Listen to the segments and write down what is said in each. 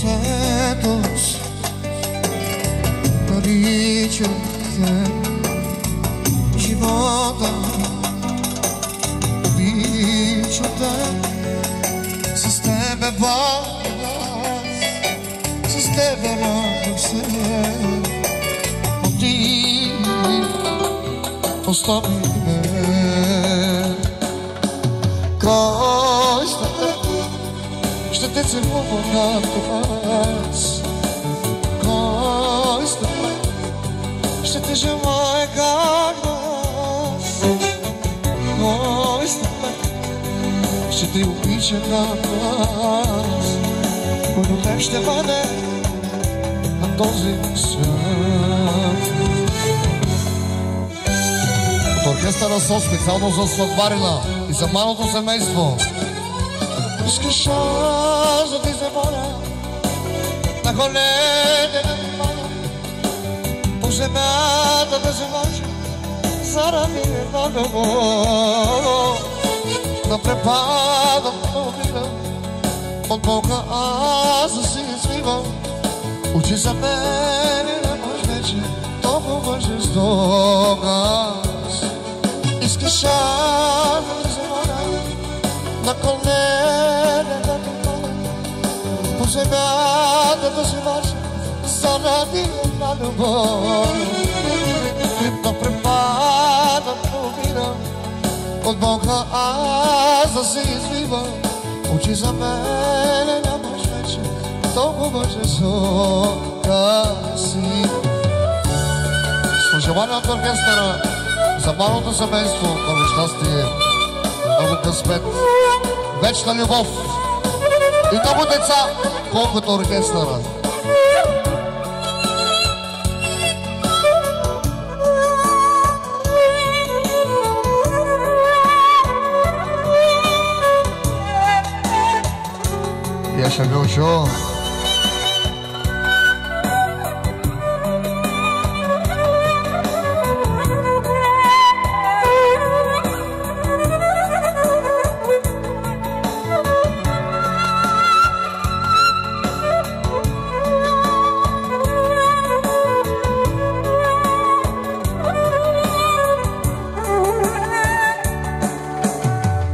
светост, наричам те живота, обичам те, с тебе бавя, с тебе радвам се, но ти остави ме. Кой ще те целува както аз? Кой ще те желая както аз? Кой ще те обича както аз? Кой до теб ще бъде на този свят? От оркестъра СОС специално за сватбарина и за малото семейство. Искаш аз да ти замоля, на колене да ти моля, по земята да се може, заради една любов. Да препадам, да умирам, от Бога аз да си извивам. Учи за мен и не може вече толкова жестока. Искаш аз да ти замоля, на колене да ти моля, по земята да се може, заради една любов. Да препадам, да умирам, от Бога аз да се извивам. Учи за мене, нямаш вече толкова жестока си. С пожелание от оркестъра за малото семейство, много щастие, много късмет, вечна любов и много деца, колкото оркестъра. Яша Вилчо.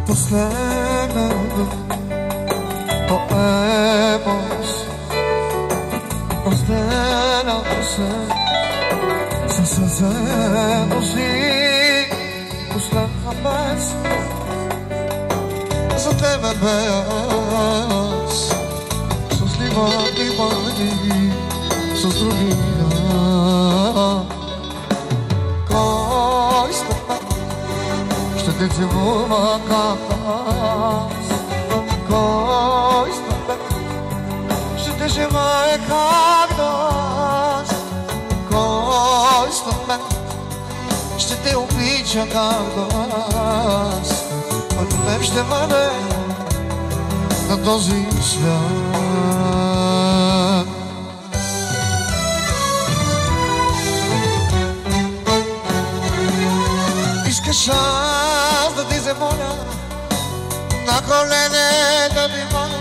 Последната поемост разделя се със сърцето си. Последна песен за тебе бея аз, с ливани мани, с другия. Кой с теб ще те целува както аз? Кой с теб ще те желая както аз? Кой с теб ще те обича както аз? Кой до теб ще бъде на този свят? Искаш аз да ти замоля, на колене да ти моля,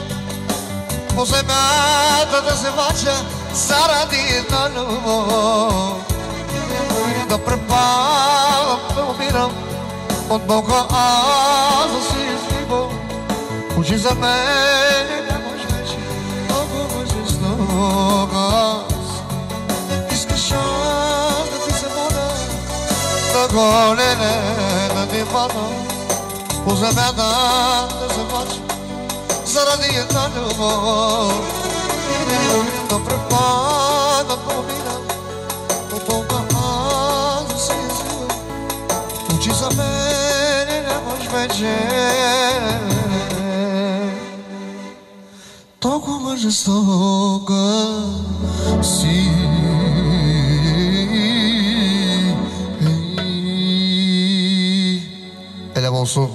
по земята да се мача, заради една любов. Да препадам, да умирам, от Бога аз да си извивам. Учи за мен и не може вече толкова жестока. Искаш аз да ти замоля, на колене да ти моля, по земята да се мача, заради една любов. Да препадам, да умирам, от Бога аз да се извивам. Учи за мен и не може вече толкова жестока си. Еля Монсо.